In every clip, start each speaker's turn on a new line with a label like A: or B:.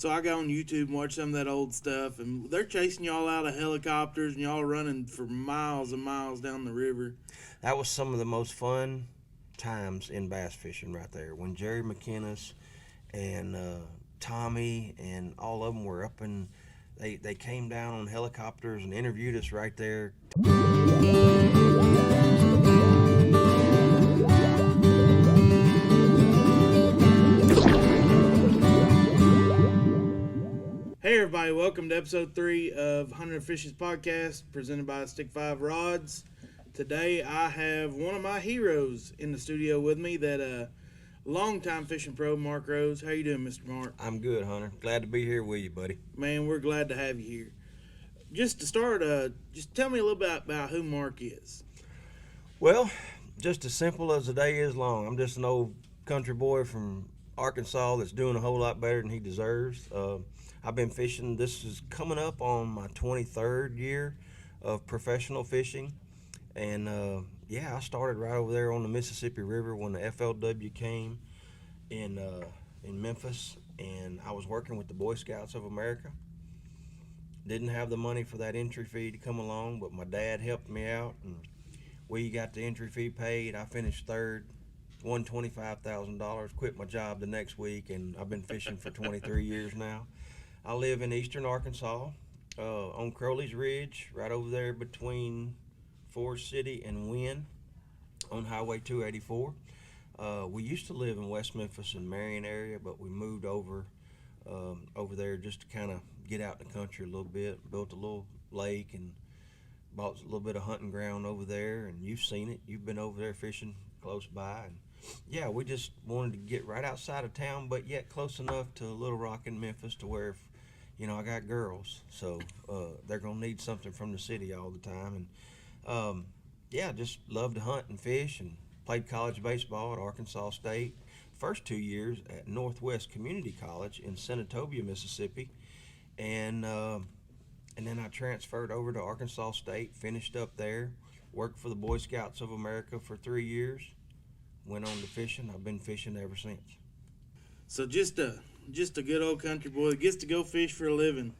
A: So I go on YouTube and watch some of that old stuff, and they're chasing y'all out of helicopters, and y'all running for miles and miles down the river.
B: That was some of the most fun times in bass fishing right there. When Jerry McInnes and Tommy and all of them were up and they came down on helicopters and interviewed us right there.
A: Hey everybody, welcome to episode 3 of Hunter and Fishes podcast, presented by Stick 5 Rods. Today I have one of my heroes in the studio with me, that longtime fishing pro, Mark Rose. How you doing, Mr. Mark?
B: I'm good, Hunter. Glad to be here with you, buddy.
A: Man, we're glad to have you here. Just to start, just tell me a little bit about who Mark is.
B: Well, just as simple as the day is long. I'm just an old country boy from Arkansas that's doing a whole lot better than he deserves. I've been fishing. This is coming up on my 23rd year of professional fishing. And I started right over there on the Mississippi River when the FLW came in Memphis. And I was working with the Boy Scouts of America. Didn't have the money for that entry fee to come along, but my dad helped me out. And we got the entry fee paid. I finished third, won $25,000, quit my job the next week, and I've been fishing for 23 years now. I live in eastern Arkansas, on Crowley's Ridge, right over there between Forest City and Wynn on Highway 284. We used to live in West Memphis and Marion area, but we moved over there just to kind of get out in the country a little bit, built a little lake and bought a little bit of hunting ground over there, and you've seen it. You've been over there fishing close by. And yeah, we just wanted to get right outside of town, but yet close enough to Little Rock and Memphis to where, I got girls, so they're going to need something from the city all the time. And just love to hunt and fish, and played college baseball at Arkansas State. First 2 years at Northwest Community College in Senatobia, Mississippi. And then I transferred over to Arkansas State, finished up there, worked for the Boy Scouts of America for 3 years, went on to fishing. I've been fishing ever since.
A: So just a good old country boy that gets to go fish for a living.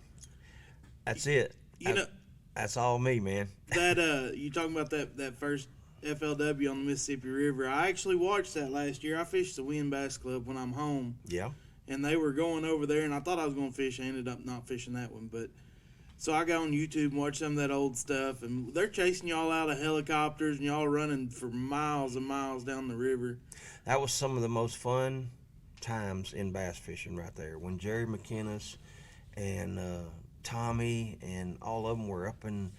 B: That's it. That's all me, man.
A: That you talking about that first FLW on the Mississippi River. I actually watched that last year. I fished the Wynn Bass Club when I'm home.
B: Yeah.
A: And they were going over there, and I thought I was going to fish. I ended up not fishing that one. But so I go on YouTube and watch some of that old stuff, and they're chasing y'all out of helicopters, and y'all running for miles and miles down the river.
B: That was some of the most fun times in bass fishing right there. When Jerry McInnes and Tommy and all of them were up and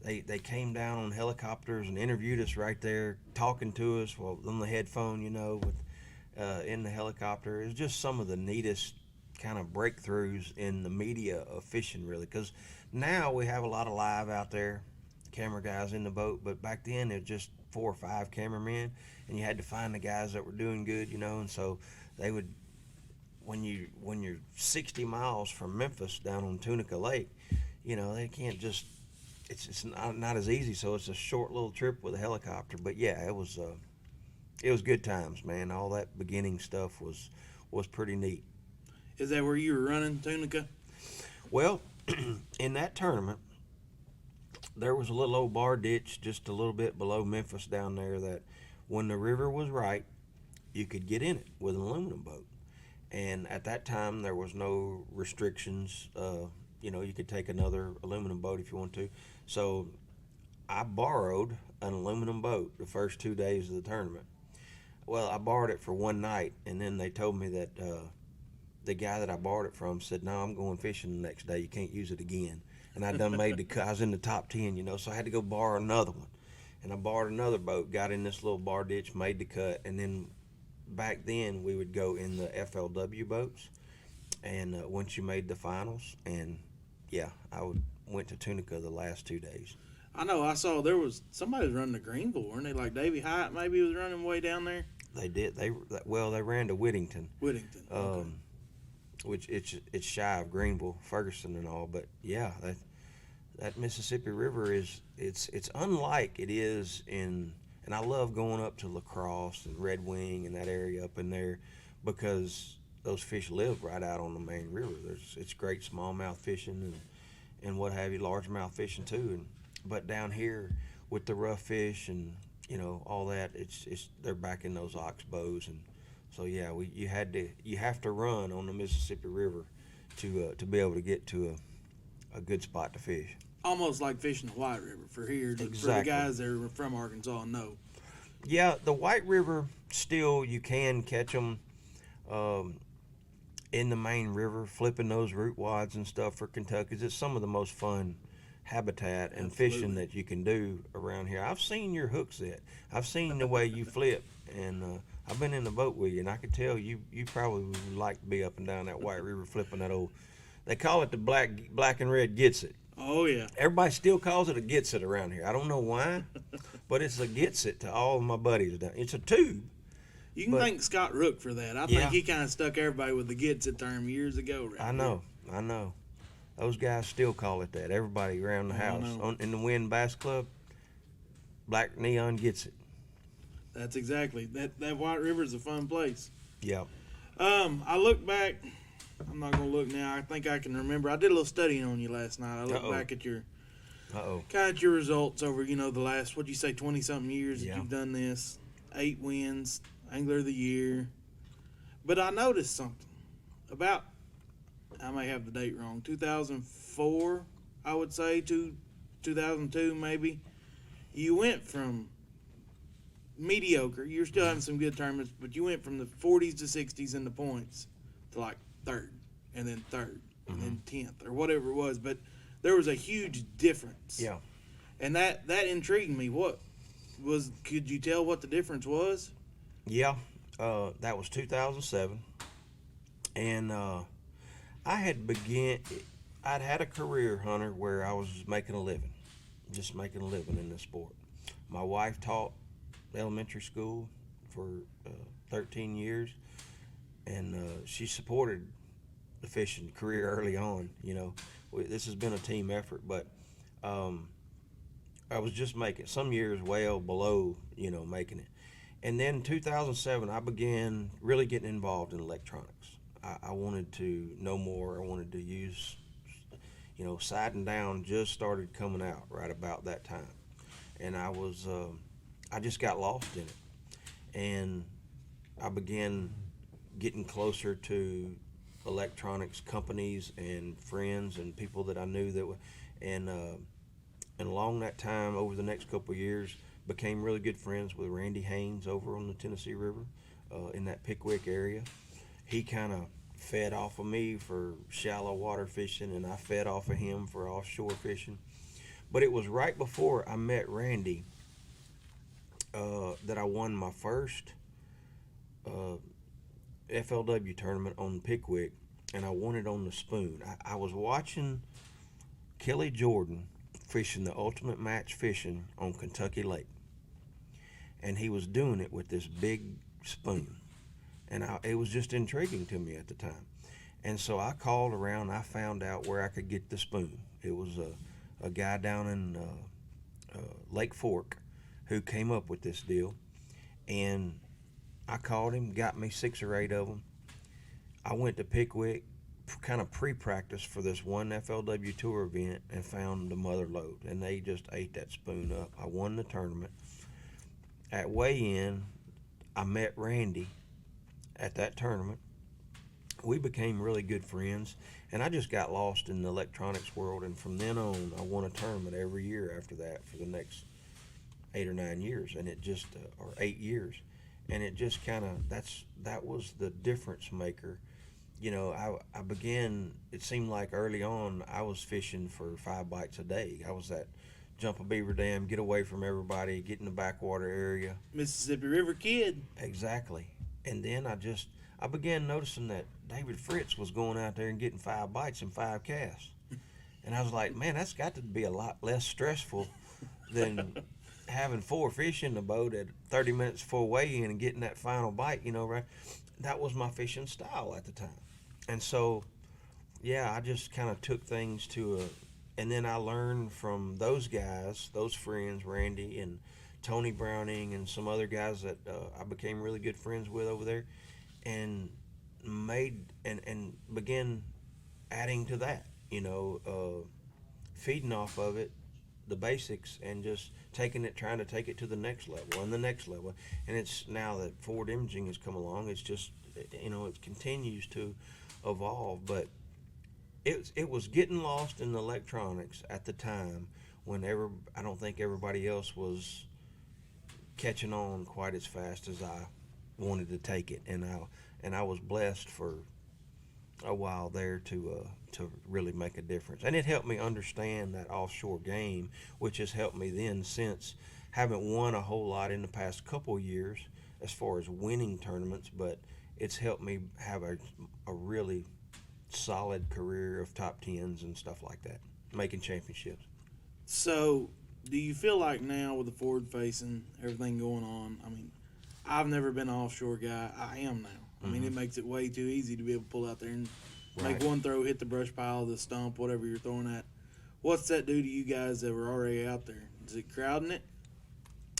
B: they came down on helicopters and interviewed us right there, talking to us on the headphone, with in the helicopter. It was just some of the neatest kind of breakthroughs in the media of fishing, really, because now we have a lot of live out there, camera guys in the boat, but back then it was just 4 or 5 cameramen, and you had to find the guys that were doing good, and so they would, when you're 60 miles from Memphis down on Tunica Lake, they can't just, it's not as easy, so it's a short little trip with a helicopter. But yeah, it was good times, man. All that beginning stuff was pretty neat.
A: Is that where you were running, Tunica?
B: Well, in that tournament, there was a little old bar ditch just a little bit below Memphis down there that when the river was right, you could get in it with an aluminum boat. And at that time, there was no restrictions. You could take another aluminum boat if you want to. So I borrowed an aluminum boat the first 2 days of the tournament. Well, I borrowed it for one night, and then they told me that the guy that I borrowed it from said, "No, I'm going fishing the next day. You can't use it again." And I done made the cut. I was in the top 10, so I had to go borrow another one. And I borrowed another boat, got in this little bar ditch, made the cut, and then back then we would go in the FLW boats, and once you made the finals, and yeah, went to Tunica the last 2 days.
A: I know. I saw there was somebody was running to Greenville, weren't they? Like Davey Hyatt maybe was running way down there.
B: They did. They ran to Whittington.
A: Okay.
B: Which it's shy of Greenville, Ferguson, and all. But yeah, that Mississippi River it's unlike it is in. And I love going up to La Crosse and Red Wing and that area up in there, because those fish live right out on the main river. It's great smallmouth fishing and what have you, largemouth fishing too. But down here with the rough fish and all that, it's they're back in those oxbows, and so yeah, you have to run on the Mississippi River to be able to get to a good spot to fish.
A: Almost like fishing the White River for here.
B: Exactly.
A: For the guys that are from Arkansas, know.
B: Yeah, the White River, still you can catch them in the main river, flipping those root wads and stuff for Kentuckians. It's some of the most fun habitat and fishing that you can do around here. I've seen your hook set. I've seen the way you flip, and I've been in the boat with you, and I could tell you probably would like to be up and down that White River flipping that old. They call it the black and red gets it.
A: Oh yeah.
B: Everybody still calls it a gets it around here. I don't know why, but it's a gets it to all of my buddies. It's a tube.
A: You can thank Scott Rook for that. I think he kind of stuck everybody with the gets it term years ago. Right
B: I know. Those guys still call it that. Everybody around the house in the Wynn Bass Club, Black Neon gets it.
A: That's exactly that. White River is a fun place.
B: Yeah.
A: I look back. I'm not gonna look now. I think I can remember. I did a little studying on you last night. I looked back at your your results over the last 20-something years that you've done this. 8 wins, Angler of the Year. But I noticed something about, I may have the date wrong, 2004, I would say, to 2002 maybe. You went from mediocre. You're still having some good tournaments, but you went from the 40s to 60s in the points to like third, and then third, and then 10th, or whatever it was. But there was a huge difference.
B: Yeah.
A: And that intrigued me. Could you tell what the difference was?
B: Yeah. That was 2007. And I'd had a career, Hunter, where I was making a living in this sport. My wife taught elementary school for 13 years, and she supported the fishing career early on. This has been a team effort, but I was just making some years well below making it. And then 2007, I began really getting involved in electronics. I wanted to know more. I wanted to use, Side and Down just started coming out right about that time, and I just got lost in it, and I began getting closer to electronics companies and friends and people that I knew that were, and along that time, over the next couple of years, became really good friends with Randy Haynes over on the Tennessee River, in that Pickwick area. He kind of fed off of me for shallow water fishing, and I fed off of him for offshore fishing. But it was right before I met Randy that I won my first FLW tournament on Pickwick, and I won it on the spoon. I was watching Kelly Jordan fishing the Ultimate Match fishing on Kentucky Lake, and he was doing it with this big spoon, and it was just intriguing to me at the time. And so I called around. I found out where I could get the spoon. It was a guy down in Lake Fork who came up with this deal, and I called him, got me 6 or 8 of them. I went to Pickwick, kind of pre-practice for this one FLW tour event, and found the mother lode, and they just ate that spoon up. I won the tournament. At weigh-in, I met Randy at that tournament. We became really good friends, and I just got lost in the electronics world, and from then on, I won a tournament every year after that for the next 8 or 9 years, and it just, or 8 years, and it just kind of, that was the difference maker. I began, it seemed like early on, I was fishing for 5 bites a day. I was that jump a beaver dam, get away from everybody, get in the backwater area.
A: Mississippi River kid.
B: Exactly. And then I began noticing that David Fritz was going out there and getting 5 bites and 5 casts. And I was like, man, that's got to be a lot less stressful than having 4 fish in the boat at 30 minutes before weigh-in and getting that final bite, right? That was my fishing style at the time. And so, yeah, I just kind of took things and then I learned from those guys, those friends, Randy and Tony Browning and some other guys that I became really good friends with over there. And made and began adding to that, feeding off of it, the basics, and just trying to take it to the next level and the next level. And it's now that forward imaging has come along, it's just, it continues to evolve. But it was getting lost in the electronics at the time when I don't think everybody else was catching on quite as fast as I wanted to take it. And I was blessed for a while there to really make a difference, and it helped me understand that offshore game, which has helped me then since. Haven't won a whole lot in the past couple years as far as winning tournaments, but it's helped me have a really solid career of top tens and stuff like that, making championships.
A: So, do you feel like now with the forward facing, everything going on? I mean, I've never been an offshore guy. I am now. I mean, it makes it way too easy to be able to pull out there and make one throw, hit the brush pile, the stump, whatever you're throwing at. What's that do to you guys that were already out there? Is it crowding it?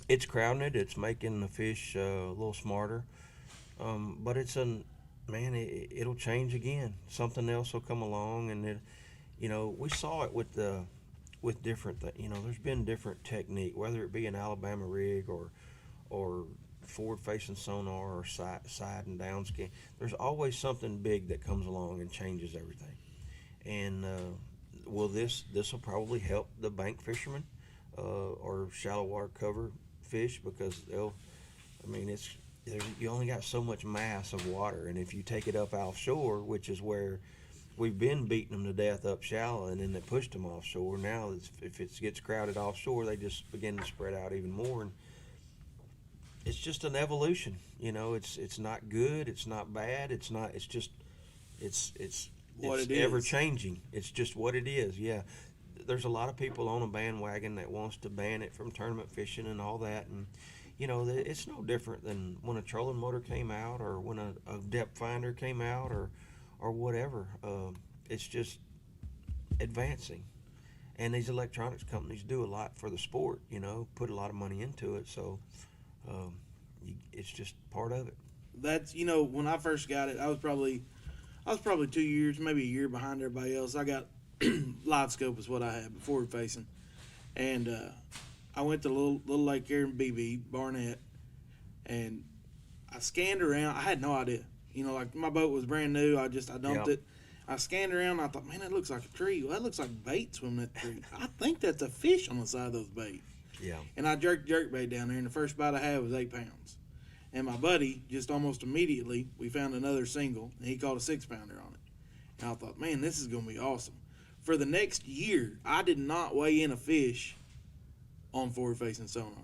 B: It's crowding it. It's making the fish a little smarter. But it'll change again. Something else will come along, and we saw it with different. There's been different technique, whether it be an Alabama rig or forward-facing sonar or side and down scan. There's always something big that comes along and changes everything. And this will probably help the bank fishermen or shallow water cover fish, because you only got so much mass of water, and if you take it up offshore, which is where we've been beating them to death up shallow, and then they pushed them offshore. Now, if it gets crowded offshore, they just begin to spread out even more. And it's just an evolution, It's not good. It's not bad. It's not. It's just. It's
A: what it
B: ever
A: is.
B: changing. It's just what it is. Yeah, there's a lot of people on a bandwagon that wants to ban it from tournament fishing and all that, and it's no different than when a trolling motor came out, or when a depth finder came out, or whatever. It's just advancing, and these electronics companies do a lot for the sport. Put a lot of money into it, so. It's just part of it.
A: That's when I first got it, I was probably 2 years, maybe a year behind everybody else. I got live scope is what I had, forward facing, and I went to little lake here in BB Barnett, and I scanned around. I had no idea, like my boat was brand new. I dumped it. I scanned around. And I thought, man, that looks like a tree. Well, that looks like bait swimming that tree. I think that's a fish on the side of those bait.
B: Yeah.
A: And I jerked bait down there, and the first bite I had was 8 pounds. And my buddy, just almost immediately, we found another single, and he caught a 6-pounder on it. And I thought, man, this is going to be awesome. For the next year, I did not weigh in a fish on forward-facing sonar.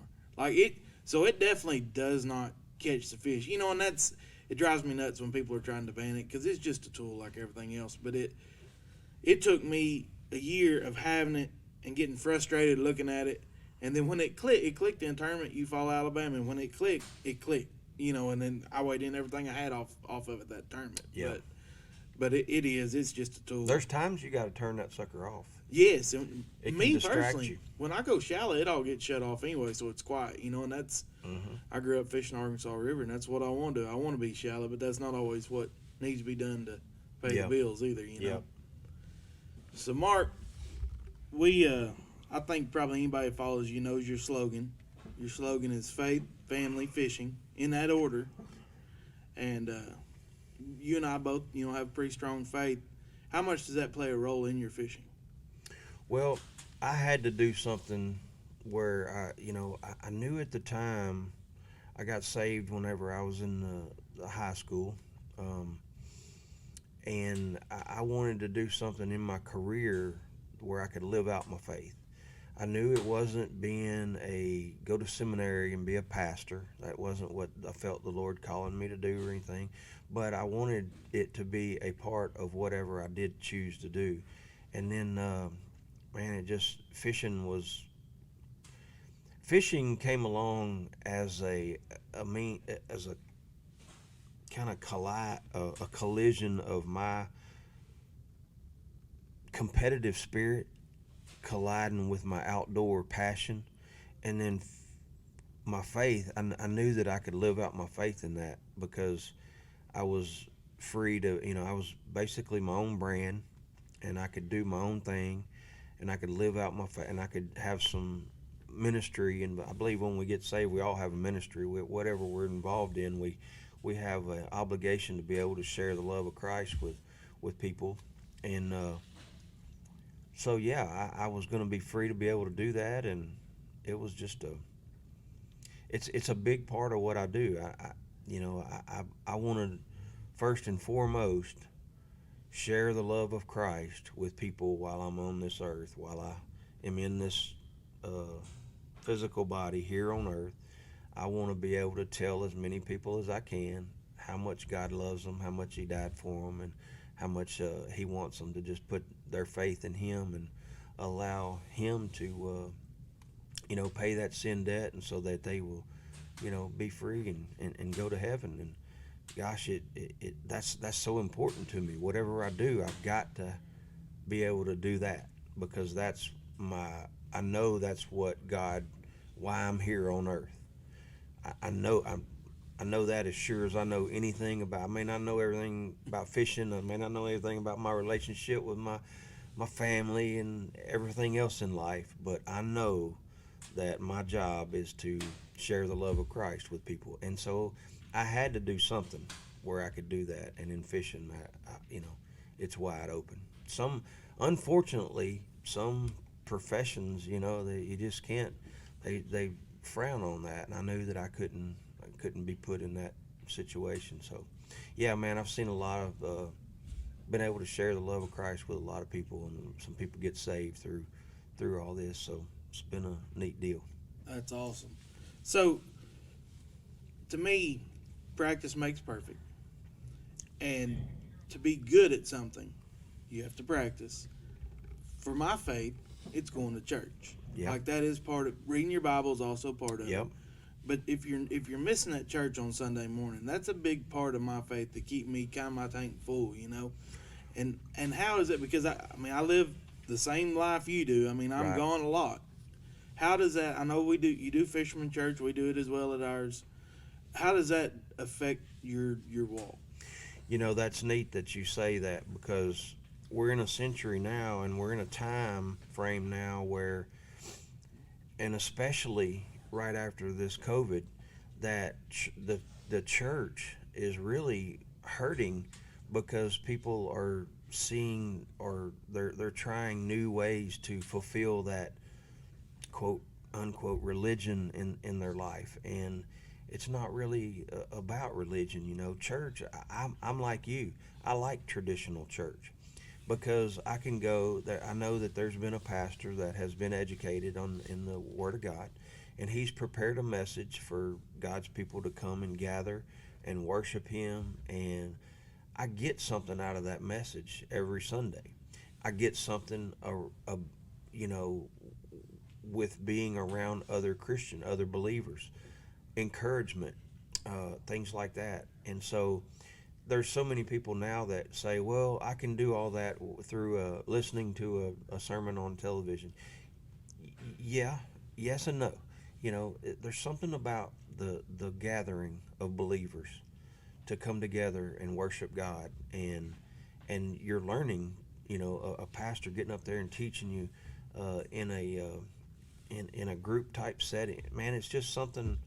A: So it definitely does not catch the fish. And it drives me nuts when people are trying to ban it, because it's just a tool like everything else. But it took me a year of having it and getting frustrated looking at it. And then when it clicked in tournament, Eufaula, Alabama. And when it clicked, and then I weighed in everything I had off of it that tournament.
B: Yeah.
A: But it's just a tool.
B: There's times you got to turn that sucker off.
A: Yes. And
B: it
A: me
B: can distract
A: personally,
B: you.
A: when I go shallow, it all gets shut off anyway, so it's quiet, and that's, I grew up fishing Arkansas River, and that's what I want to do. I want to be shallow, but that's not always what needs to be done to pay the bills either,
B: Yep.
A: So, Mark, I think probably anybody that follows you knows your slogan. Your slogan is faith, family, fishing, in that order. And you and I both, have a pretty strong faith. How much does that play a role in your fishing?
B: Well, I had to do something where I knew at the time. I got saved whenever I was in the high school, and I wanted to do something in my career where I could live out my faith. I knew it wasn't go to seminary and be a pastor. That wasn't what I felt the Lord calling me to do or anything. But I wanted it to be a part of whatever I did choose to do. And then, fishing came along as a kind of a collision of my competitive spirit colliding with my outdoor passion, and then my faith. I knew that I could live out my faith in that, because I was free to, I was basically my own brand, and I could do my own thing, and I could live out and I could have some ministry. And I believe when we get saved, we all have a ministry. Whatever we're involved in, we have an obligation to be able to share the love of Christ with people. And so yeah, I was going to be free to be able to do that, and it was just it's a big part of what I do. I want to first and foremost share the love of Christ with people while I'm on this earth, while I am in this physical body here on earth. I want to be able to tell as many people as I can how much God loves them, how much He died for them, and how much He wants them to just put their faith in Him and allow Him to, pay that sin debt, and so that they will, be free and go to heaven. And gosh, that's so important to me. Whatever I do, I've got to be able to do that, because I know that's why I'm here on earth. I know that as sure as I know anything about. I may not know everything about fishing. I may not know everything about my relationship with my family and everything else in life, but I know that my job is to share the love of Christ with people. And so I had to do something where I could do that. And in fishing, it's wide open. Unfortunately, some professions, you just can't. They frown on that, and I knew that I couldn't be put in that situation. So, yeah, man, I've seen a lot of, been able to share the love of Christ with a lot of people, and some people get saved through all this. So it's been a neat deal.
A: That's awesome. So, to me, practice makes perfect. And to be good at something, you have to practice. For my faith, it's going to church.
B: Yep.
A: Like that is part of reading your Bible is also part of
B: Yep.
A: it. But if you're missing that church on Sunday morning, that's a big part of my faith to keep me kind of my tank full, And how is it? Because I live the same life you do. I'm
B: Right.
A: gone a lot. How does that? I know you do Fisherman Church. We do it as well at ours. How does that affect your walk?
B: That's neat that you say that, because we're in a century now, and we're in a time frame now where, and especially right after this COVID, that the church is really hurting, because people are seeing, or they're trying new ways to fulfill that quote unquote religion in their life. And it's not really about religion. Church, I'm like you. I like traditional church, because I can go there. I know that there's been a pastor that has been educated in the Word of God, and he's prepared a message for God's people to come and gather and worship Him. And I get something out of that message every Sunday. I get something, with being around other believers, encouragement, things like that. And so there's so many people now that say, well, I can do all that through listening to a sermon on television. Yeah, yes and no. There's something about the gathering of believers to come together and worship God, and you're learning, a pastor getting up there and teaching you in a group type setting. Man, it's just something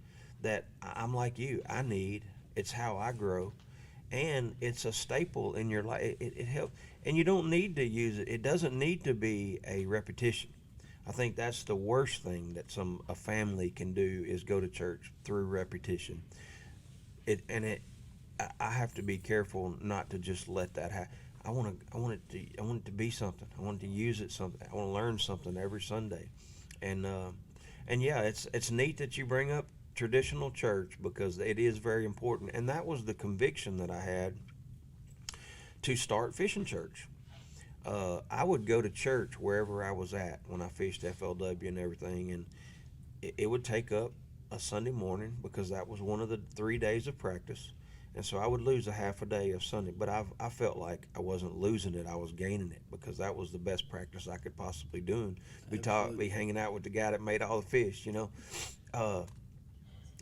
B: that I'm like you. I need. It's how I grow, and it's a staple in your life. It helps, and you don't need to use it. It doesn't need to be a repetition. I think that's the worst thing that a family can do, is go to church through repetition. I have to be careful not to just let that happen. I want it to be something. I want to use it something. I want to learn something every Sunday, and yeah, it's neat that you bring up traditional church, because it is very important. And that was the conviction that I had to start Fishing Church. I would go to church wherever I was at when I fished FLW and everything, and it would take up a Sunday morning, because that was one of the 3 days of practice. And so I would lose a half a day of Sunday, but I felt like I wasn't losing it, I was gaining it, because that was the best practice I could possibly do. And be hanging out with the guy that made all the fish,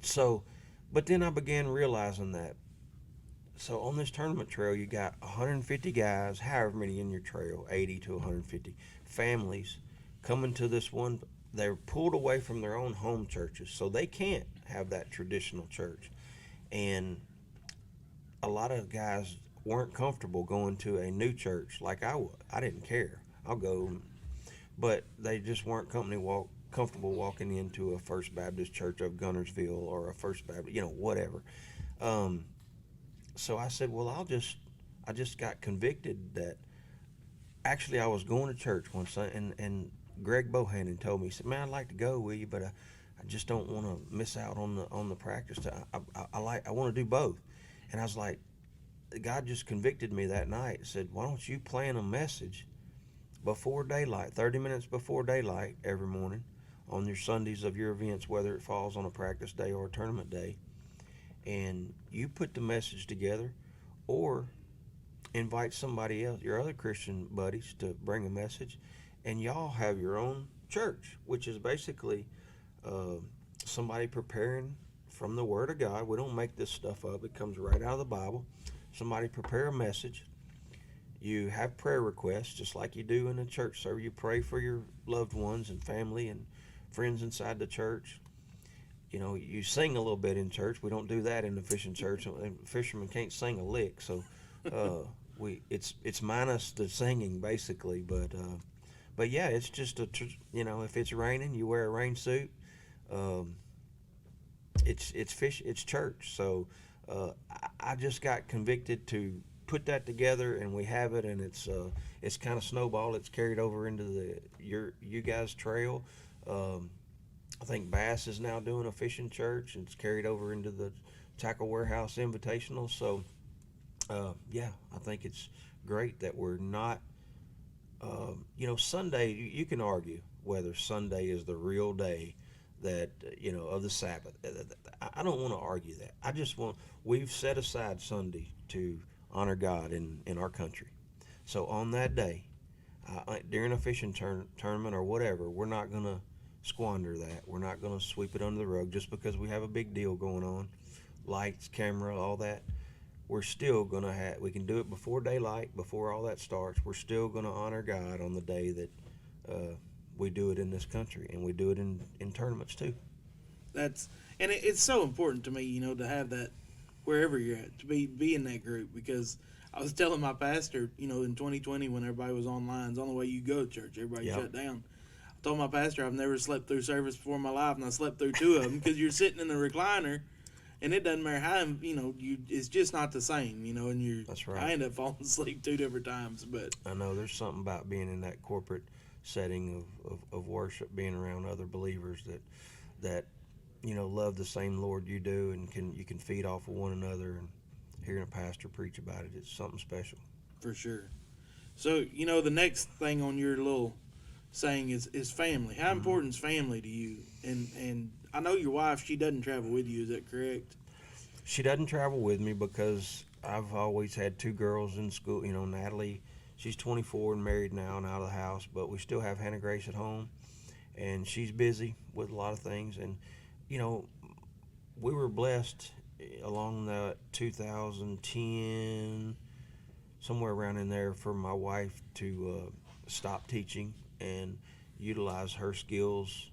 B: So, but then I began realizing that So on this tournament trail, you got 150 guys, however many in your trail, 80 to 150 families coming to this one. They're pulled away from their own home churches, so they can't have that traditional church. And a lot of guys weren't comfortable going to a new church like I would. I didn't care. I'll go, but they just weren't comfortable walking into a First Baptist Church of Gunnersville or a First Baptist, whatever. So I said, well, I just got convicted that actually I was going to church one Sunday, and Greg Bohannon told me, he said, man, I'd like to go with you, but I just don't want to miss out on the practice. I want to do both. And I was like, God just convicted me that night. Said, why don't you plan a message before daylight, 30 minutes before daylight every morning on your Sundays of your events, whether it falls on a practice day or a tournament day, and you put the message together, or invite somebody else, your other Christian buddies, to bring a message, and y'all have your own church, which is basically somebody preparing from the Word of God. We don't make this stuff up. It comes right out of the Bible. Somebody prepare a message. You have prayer requests, just like you do in a church service. You pray for your loved ones and family and friends inside the church. You sing a little bit in church. We don't do that in the fishing church. Fishermen can't sing a lick, so it's minus the singing basically. But yeah, it's just if it's raining, you wear a rain suit. It's church. So I just got convicted to put that together, and we have it, and it's kind of snowballed. It's carried over into you guys' trail. I think Bass is now doing a fishing church, and it's carried over into the Tackle Warehouse Invitational. So yeah, I think it's great that we're not. Sunday, you can argue whether Sunday is the real day that of the Sabbath. I don't want to argue that. We've set aside Sunday to honor God in our country. So on that day, during a fishing tournament or whatever, we're not going to squander that. We're not going to sweep it under the rug just because we have a big deal going on, lights, camera, all that. We're still going to we can do it before daylight, before all that starts. We're still going to honor God on the day that we do it in this country, and we do it in tournaments too.
A: It's so important to me, to have that wherever you're at, to be in that group, because I was telling my pastor, in 2020 when everybody was online, it's the only way you go to church. Everybody shut down. I told my pastor I've never slept through service before in my life, and I slept through 2 of them because you're sitting in the recliner, and it doesn't matter how, it's just not the same, and
B: That's right.
A: I end up falling asleep 2 different times, but
B: I know there's something about being in that corporate setting of worship, being around other believers that love the same Lord you do, and you can feed off of one another, and hearing a pastor preach about it, it's something special.
A: For sure. So, the next thing on your little saying is family. How important is family to you? And I know your wife, she doesn't travel with you, is that correct?
B: She doesn't travel with me because I've always had 2 girls in school. Natalie, she's 24 and married now and out of the house, but we still have Hannah Grace at home, and she's busy with a lot of things. And we were blessed along the 2010, somewhere around in there, for my wife to stop teaching and utilize her skills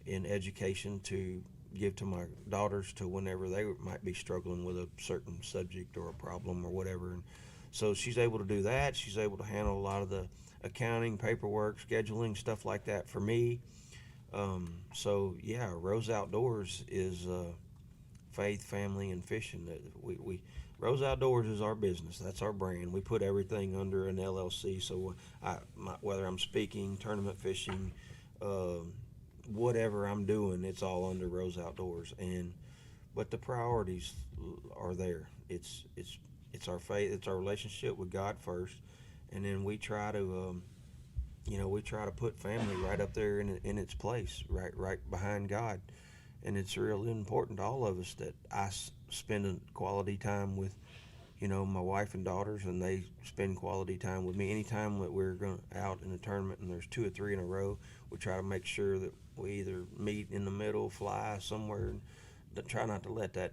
B: in education to give to my daughters to whenever they might be struggling with a certain subject or a problem or whatever. And so she's able to do that. She's able to handle a lot of the accounting, paperwork, scheduling, stuff like that for me. So yeah, Rose Outdoors is faith, family, and fishing. Rose Outdoors is our business. That's our brand. We put everything under an LLC. So whether I'm speaking, tournament fishing, whatever I'm doing, it's all under Rose Outdoors. But the priorities are there. It's our faith. It's our relationship with God first, and then we try to put family right up there in its place, right behind God. And it's really important to all of us that I spend a quality time with, my wife and daughters, and they spend quality time with me. Anytime that we're going out in a tournament and there's 2 or 3 in a row, we try to make sure that we either meet in the middle, fly somewhere, and try not to let that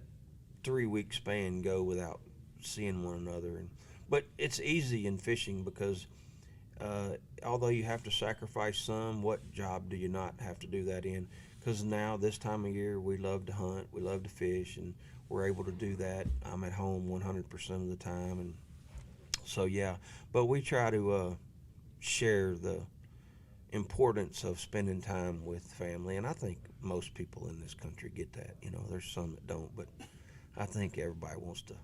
B: 3-week span go without seeing one another. But it's easy in fishing because although you have to sacrifice some, what job do you not have to do that in? Because now this time of year we love to hunt, we love to fish, and we're able to do that. I'm at home 100% of the time, and so yeah. But we try to share the importance of spending time with family, and I think most people in this country get that. There's some that don't, but I think everybody wants to.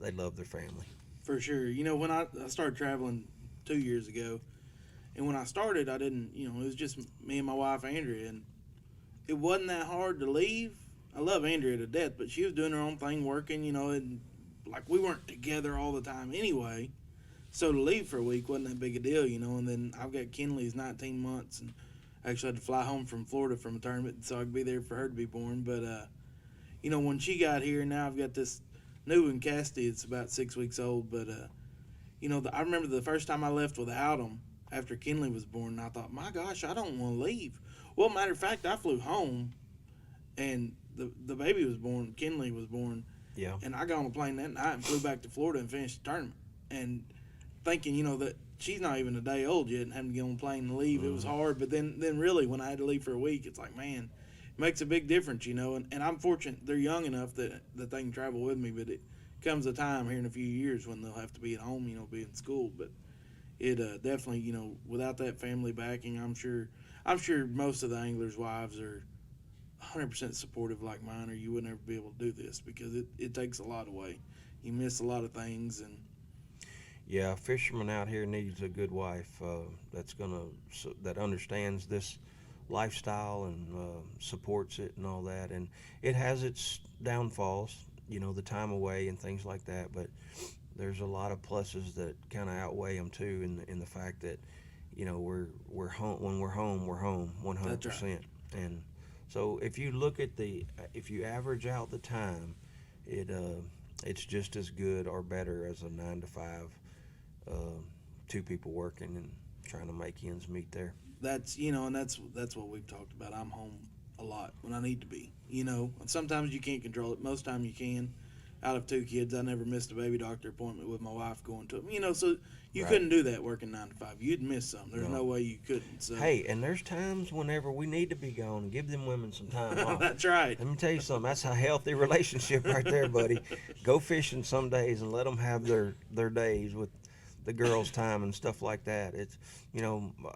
B: They love their family.
A: For sure. When I started traveling 2 years ago, and when I started, I didn't. It was just me and my wife Andrea, and it wasn't that hard to leave. I love Andrea to death, but she was doing her own thing, working. And like we weren't together all the time anyway. So to leave for a week wasn't that big a deal, And then I've got Kinley's 19 months, and I actually had to fly home from Florida from a tournament so I could be there for her to be born. But, when she got here, now I've got this new one, Cassidy. It's about 6 weeks old. But, I remember the first time I left without him after Kinley was born, and I thought, my gosh, I don't want to leave. Well, matter of fact, I flew home, and the baby was born, Kinley was born.
B: Yeah.
A: And I got on a plane that night and flew back to Florida and finished the tournament. And thinking, that she's not even a day old yet and having to get on a plane and leave. Mm-hmm. It was hard. But then really, when I had to leave for a week, it's like, man, it makes a big difference, And I'm fortunate they're young enough that they can travel with me. But it comes a time here in a few years when they'll have to be at home, be in school. But it definitely, without that family backing, I'm sure most of the anglers' wives are 100% supportive like mine, or you would never be able to do this because it takes a lot away. You miss a lot of things. And
B: yeah, a fisherman out here needs a good wife that understands this lifestyle and supports it and all that. And it has its downfalls, the time away and things like that. But there's a lot of pluses that kind of outweigh them too, in the fact that we're home when we're home 100%.
A: That's right.
B: And so if you look at if you average out the time, it's just as good or better as a 9 to 5. Two people working and trying to make ends meet there.
A: That's and that's what we've talked about. I'm home a lot when I need to be. Sometimes you can't control it. Most time you can. Out of 2 kids, I never missed a baby doctor appointment with my wife going to them. So you couldn't do that working 9 to 5. You'd miss some. There's no way you couldn't. So.
B: Hey, and there's times whenever we need to be gone. Give them women some time off.
A: That's right.
B: Let me tell you something. That's a healthy relationship right there, buddy. Go fishing some days and let them have their days with the girls' time and stuff like that. It's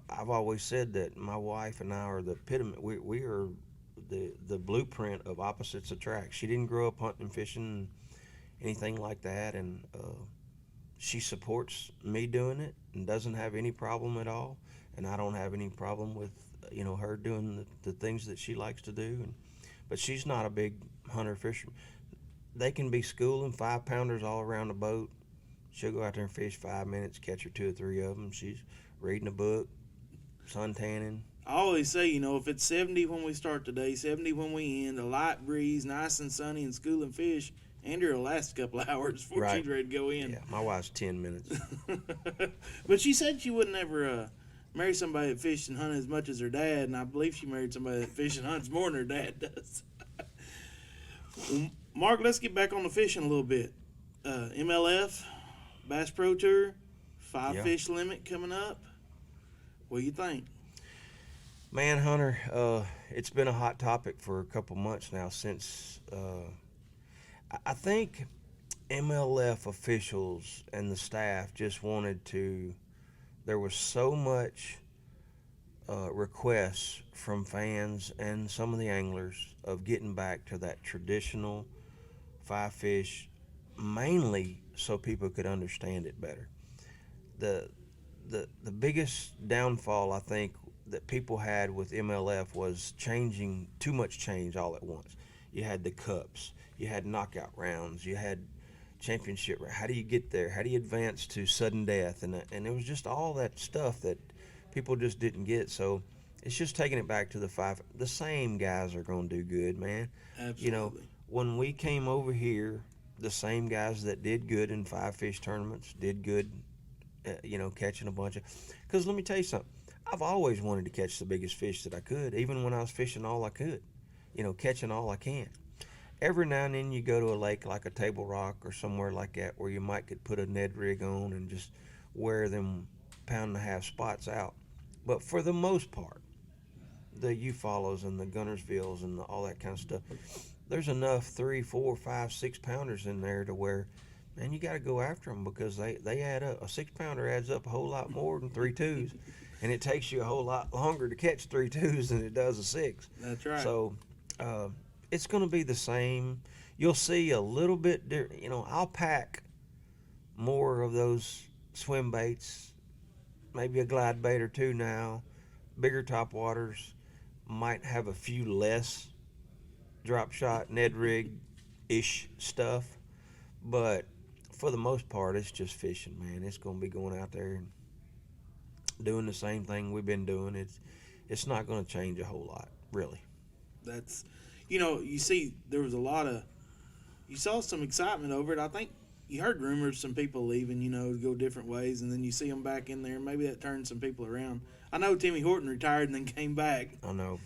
B: I've always said that my wife and I are the epitome. We are the blueprint of opposites attract. She didn't grow up hunting and fishing, anything like that, and she supports me doing it and doesn't have any problem at all. And I don't have any problem with her doing the things that she likes to do. But she's not a big hunter fisherman. They can be schooling 5-pounders all around the boat. She'll go out there and fish 5 minutes, catch her 2 or 3 of them. She's reading a book, sun tanning.
A: I always say, if it's 70 when we start today, 70 when we end, a light breeze, nice and sunny, and schooling fish, Andrea will last a couple of hours before she's ready to go in.
B: Yeah, my wife's 10 minutes.
A: But she said she wouldn't ever marry somebody that fished and hunted as much as her dad, and I believe she married somebody that fishes and hunts more than her dad does. Well, Mark, let's get back on the fishing a little bit. MLF, Bass Pro Tour, 5 fish limit coming up. What do you think?
B: Man, Hunter, it's been a hot topic for a couple months now since I think MLF officials and the staff just wanted to. There was so much requests from fans and some of the anglers of getting back to that traditional 5 fish, mainly so people could understand it better. The biggest downfall I think that people had with MLF was changing too much change all at once. You had the cups, you had knockout rounds, you had championship. How do you get there? How do you advance to sudden death? And it was just all that stuff that people just didn't get. So it's just taking it back to the 5. The same guys are going to do good, man.
A: Absolutely.
B: When we came over here, the same guys that did good in 5 fish tournaments did good, catching a bunch of. Because let me tell you something. I've always wanted to catch the biggest fish that I could, even when I was fishing all I could, catching all I can. every now and then you go to a lake like a Table Rock or somewhere like that where you might could put a Ned rig on and just wear them pound and a half spots out. But for the most part, the Eufaula's and the Gunnersvilles and all that kind of stuff, there's enough 3, 4, 5, 6 pounders in there to where, man, you got to go after them because they add up. A 6 pounder adds up a whole lot more than 3 twos, and it takes you a whole lot longer to catch 3 twos than it does a 6.
A: That's right.
B: So it's going to be the same. You'll see a little bit, I'll pack more of those swim baits, maybe a glide bait or two now. Bigger top waters might have a few less drop shot, Ned rig ish stuff, but for the most part, it's just fishing, man. It's going to be going out there and doing the same thing we've been doing. It's not going to change a whole lot, really.
A: That's, you see, there was you saw some excitement over it. I think you heard rumors some people leaving, to go different ways, and then you see them back in there. Maybe that turned some people around. I know Timmy Horton retired and then came back.
B: I know.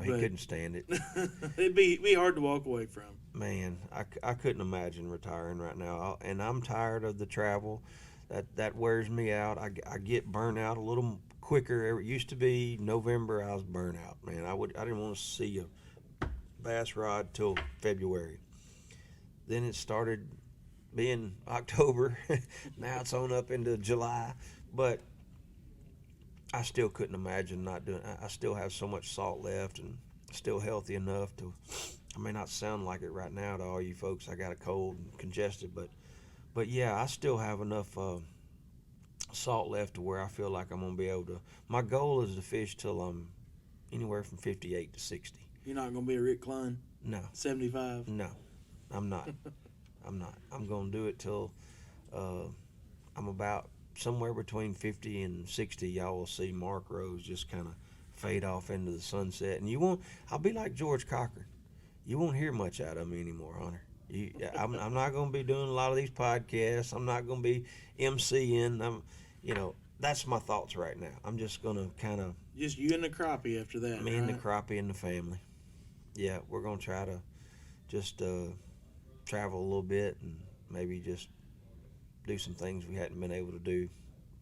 B: He couldn't stand it.
A: It'd be hard to walk away from.
B: Man, I couldn't imagine retiring right now. And I'm tired of the travel. That wears me out. I get burnt out a little quicker. It used to be November, I was burnt out, man. I didn't want to see a bass rod till February. Then it started being October. Now it's on up into July. But I still couldn't imagine not doing it. I still have so much salt left and still healthy enough to, I may not sound like it right now to all you folks. I got a cold and congested, but yeah, I still have enough salt left to where I feel like I'm going to be able to. My goal is to fish till I'm anywhere from 58 to 60.
A: You're not going to be a Rick Clunn?
B: No.
A: 75?
B: No, I'm not. I'm going to do it till I'm about somewhere between 50 and 60. Y'all will see Mark Rose just kind of fade off into the sunset. And I'll be like George Cochran. You won't hear much out of me anymore, Hunter. I'm not going to be doing a lot of these podcasts. I'm not going to be MCing. That's my thoughts right now. I'm just going to kind of...
A: Just you and the crappie after that,
B: Me and the crappie and the family. Yeah, we're going to try to just travel a little bit and maybe just do some things we hadn't been able to do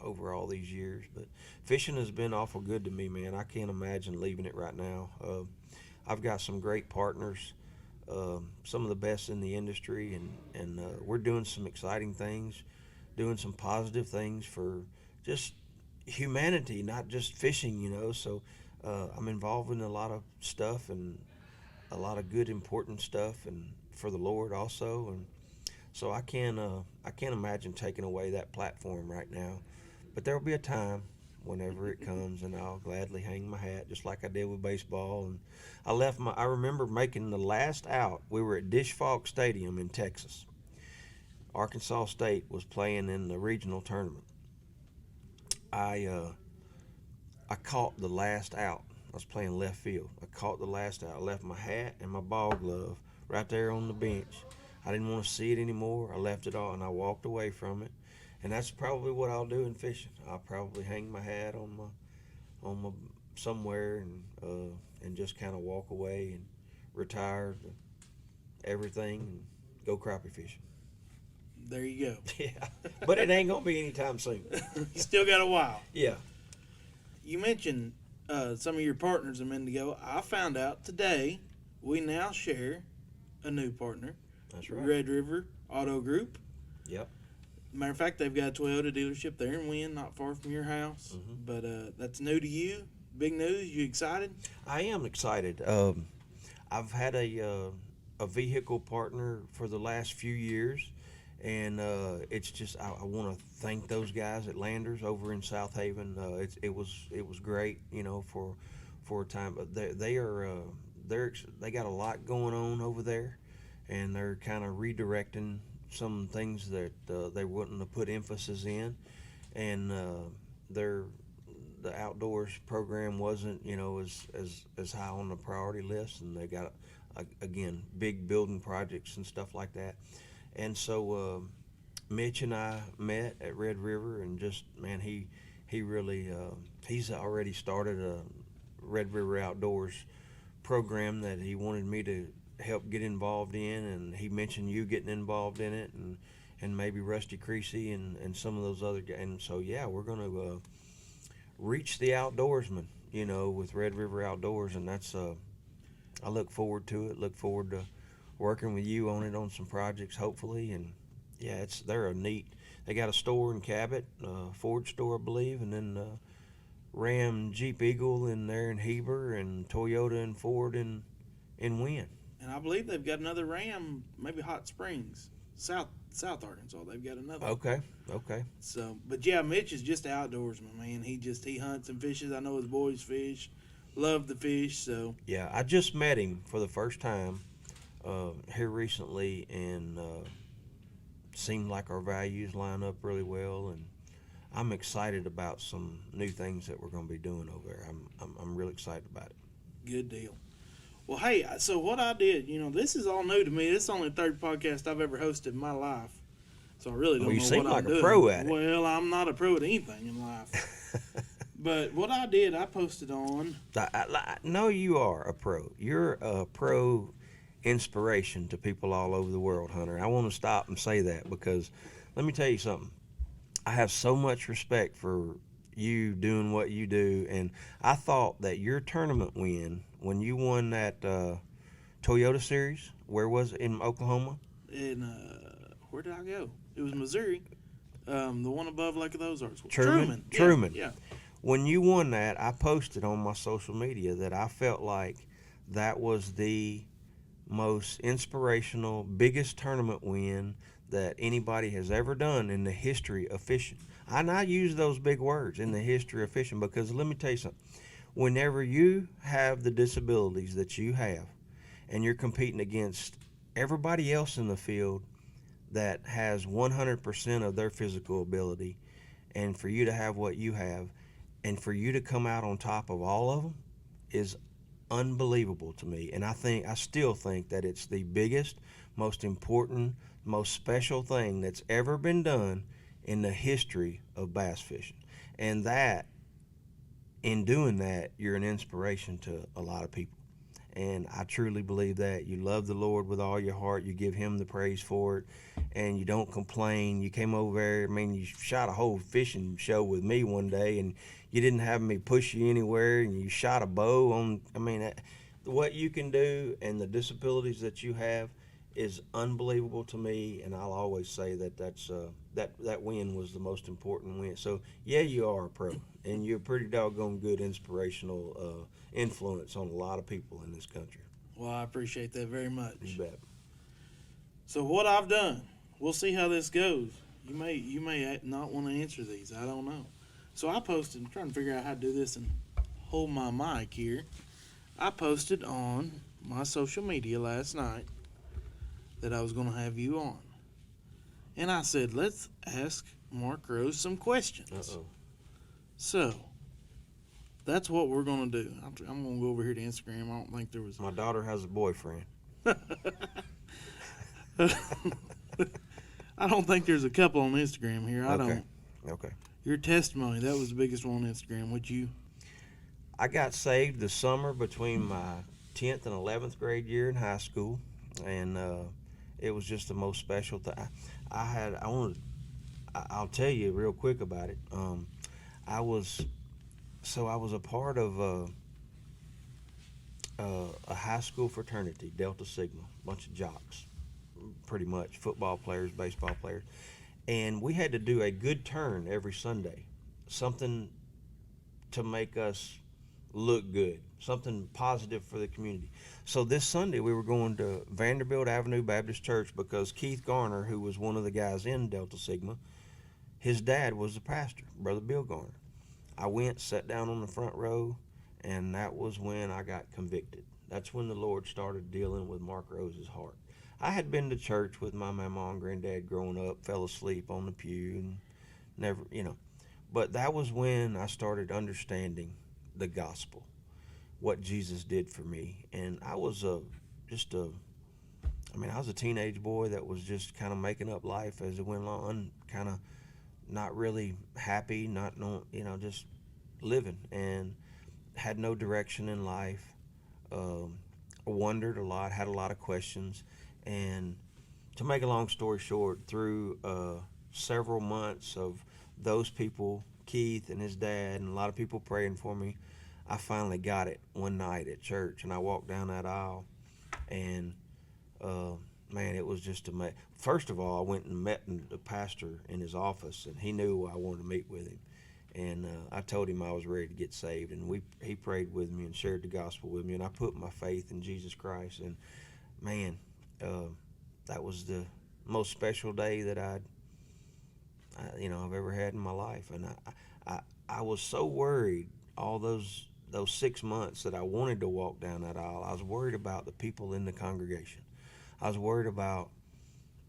B: over all these years. But fishing has been awful good to me, man. I can't imagine leaving it right now. I've got some great partners, some of the best in the industry, and we're doing some exciting things, doing some positive things for just humanity, not just fishing, So I'm involved in a lot of stuff and a lot of good, important stuff, and for the Lord also. And so I can't imagine taking away that platform right now. But there will be a time whenever it comes, and I'll gladly hang my hat, just like I did with baseball. And I remember making the last out. We were at Dish Falk Stadium in Texas. Arkansas State was playing in the regional tournament. I caught the last out. I was playing left field. I caught the last out. I left my hat and my ball glove right there on the bench. I didn't want to see it anymore. I left it all, and I walked away from it. And that's probably what I'll do in fishing. I'll probably hang my hat on my somewhere and just kind of walk away and retire everything and go crappie fishing.
A: There you go.
B: Yeah, but it ain't gonna be anytime soon.
A: You still got a while.
B: Yeah.
A: You mentioned some of your partners a minute ago. I found out today we now share a new partner.
B: That's right.
A: Red River Auto Group.
B: Yep.
A: Matter of fact, they've got a Toyota dealership there in Wynn, not far from your house.
B: Mm-hmm.
A: But that's new to you. Big news. You excited?
B: I am excited. I've had a vehicle partner for the last few years, and it's just I want to thank those guys at Landers over in South Haven. It was great, for a time. But they got a lot going on over there, and they're kind of redirecting some things that they wouldn't have put emphasis in, and the outdoors program wasn't as high on the priority list, and they got again big building projects and stuff like that. And so Mitch and I met at Red River, and just man, he really he's already started a Red River Outdoors program that he wanted me to help get involved in, and he mentioned you getting involved in it, and maybe Rusty Creasy and some of those other guys. And so, yeah, we're going to reach the outdoorsman, with Red River Outdoors, and that's I look forward to it. Look forward to working with you on it on some projects, hopefully. And yeah, they're a neat. They got a store in Cabot, Ford store, I believe, and then Ram Jeep Eagle in there in Heber, and Toyota and Ford in Wynn.
A: And I believe they've got another Ram, maybe Hot Springs, South Arkansas. They've got another.
B: Okay.
A: So, but yeah, Mitch is just an outdoorsman, man. He hunts and fishes. I know his boys fish, love the fish. So
B: yeah, I just met him for the first time here recently, and seemed like our values line up really well, and I'm excited about some new things that we're going to be doing over there. I'm really excited about it.
A: Good deal. Well, hey, so what I did, this is all new to me. This is only the third podcast I've ever hosted in my life. So I really don't know what I'm doing.
B: You seem like a pro at it.
A: Well, I'm not a pro at anything in life. But what I did, I posted on.
B: No, you are a pro. You're a pro inspiration to people all over the world, Hunter. I want to stop and say that, because let me tell you something. I have so much respect for you doing what you do, and I thought that your tournament win, when you won that Toyota Series, where was it, in Oklahoma?
A: Where did I go? It was Missouri, the one above Lake of the Ozarks.
B: Truman.
A: Yeah.
B: When you won that, I posted on my social media that I felt like that was the most inspirational, biggest tournament win that anybody has ever done in the history of fishing. And I use those big words, in the history of fishing, because let me tell you something. Whenever you have the disabilities that you have, and you're competing against everybody else in the field that has 100% of their physical ability, and for you to have what you have, and for you to come out on top of all of them, is unbelievable to me. And I still think that it's the biggest, most important, most special thing that's ever been done in the history of bass fishing. And that, in doing that, you're an inspiration to a lot of people. And I truly believe that. You love the Lord with all your heart. You give him the praise for it, and you don't complain. You came over there, you shot a whole fishing show with me one day, and you didn't have me push you anywhere, and you shot a bow on. What you can do and the disabilities that you have is unbelievable to me, and I'll always say that win was the most important win. So yeah, you are a pro, and you're a pretty doggone good inspirational influence on a lot of people in this country.
A: Well, I appreciate that very much.
B: You bet.
A: So what I've done, we'll see how this goes. You may not want to answer these. I don't know. So I posted, I'm trying to figure out how to do this and hold my mic here. I posted on my social media last night that I was going to have you on. And I said, let's ask Mark Rose some questions.
B: Uh-oh.
A: So, that's what we're going to do. I'm going to go over here to Instagram. I don't think there was...
B: My daughter has a boyfriend.
A: I don't think there's a couple on Instagram here. I don't.
B: Okay.
A: Your testimony, that was the biggest one on Instagram. Would you?
B: I got saved the summer between my 10th and 11th grade year in high school, and it was just the most special thing. I'll tell you real quick about it. I was a part of a high school fraternity, Delta Sigma, a bunch of jocks, pretty much, football players, baseball players. And we had to do a good turn every Sunday, something to make us look good, something positive for the community. So this Sunday we were going to Vanderbilt Avenue Baptist Church because Keith Garner, who was one of the guys in Delta Sigma, his dad was the pastor, Brother Bill Garner. I went, sat down on the front row, and that was when I got convicted. That's when the Lord started dealing with Mark Rose's heart. I had been to church with my mama and granddad growing up, fell asleep on the pew, and never, But that was when I started understanding the gospel, what Jesus did for me. And I was I was a teenage boy that was just kind of making up life as it went on, kind of not really happy, just living, and had no direction in life. wondered a lot, had a lot of questions, and to make a long story short, through several months of those people, Keith and his dad, and a lot of people praying for me, I finally got it one night at church, and I walked down that aisle, and man, it was just amazing. First of all, I went and met the pastor in his office, and he knew I wanted to meet with him. And I told him I was ready to get saved, and he prayed with me and shared the gospel with me, and I put my faith in Jesus Christ. And man, that was the most special day that I've ever had in my life. And I was so worried all those 6 months that I wanted to walk down that aisle. I was worried about the people in the congregation. I was worried about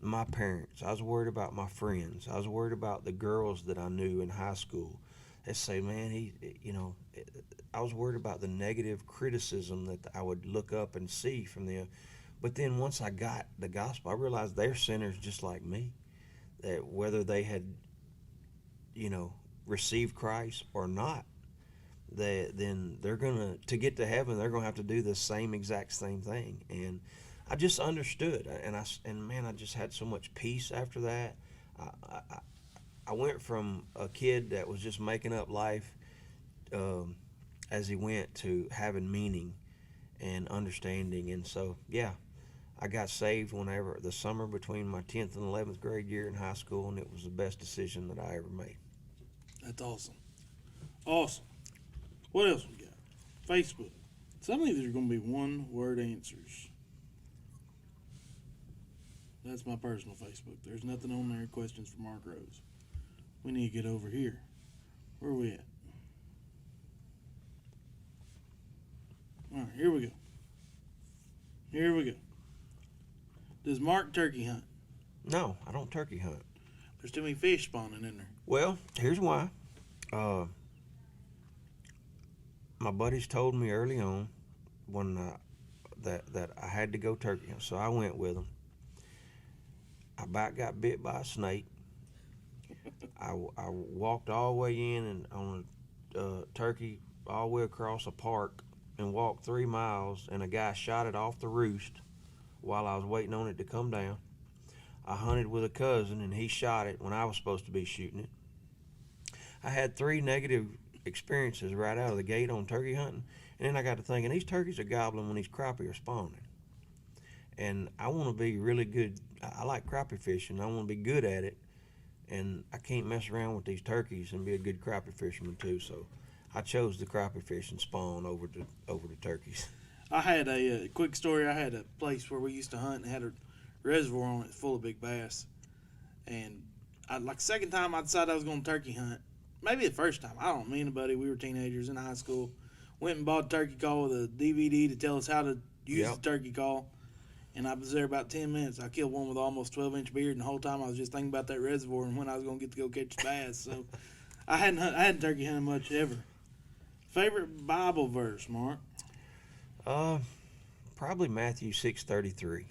B: my parents. I was worried about my friends. I was worried about the girls that I knew in high school. They say, man, I was worried about the negative criticism that I would look up and see from them. But then once I got the gospel, I realized they're sinners just like me. That whether they had, received Christ or not, then they're to get to heaven, they're gonna have to do the same exact same thing. And I just understood, and I just had so much peace after that. I went from a kid that was just making up life as he went to having meaning and understanding. And so, yeah, I got saved whenever the summer between my 10th and 11th grade year in high school, and it was the best decision that I ever made.
A: That's awesome. Awesome. What else we got? Facebook. Some of these are going to be one-word answers. That's my personal Facebook. There's nothing on there. Questions for Mark Rose. We need to get over here. Where are we at? All right, here we go. Here we go. Does Mark turkey hunt?
B: No, I don't turkey hunt.
A: There's too many fish spawning in there.
B: Well, here's why. My buddies told me early on when that I had to go turkey hunt, so I went with them. I about got bit by a snake. I walked all the way in and on a turkey all the way across a park and walked 3 miles, and a guy shot it off the roost while I was waiting on it to come down. I hunted with a cousin, and he shot it when I was supposed to be shooting it. I had 3 negative experiences right out of the gate on turkey hunting, and then I got to thinking, these turkeys are gobbling when these crappie are spawning. And I want to be really good. I like crappie fishing. I want to be good at it, and I can't mess around with these turkeys and be a good crappie fisherman too. So I chose the crappie fish and spawn over the turkeys.
A: I had a quick story. I had a place where we used to hunt and had a reservoir on it full of big bass. And second time I decided I was going to turkey hunt. Maybe the first time. I don't know. Me and a buddy, we were teenagers in high school. Went and bought a turkey call with a DVD to tell us how to use the turkey call. And I was there about 10 minutes. I killed one with almost 12-inch beard, and the whole time I was just thinking about that reservoir and when I was going to get to go catch the bass. So I hadn't turkey hunted much ever. Favorite Bible verse, Mark?
B: Probably Matthew 6:33.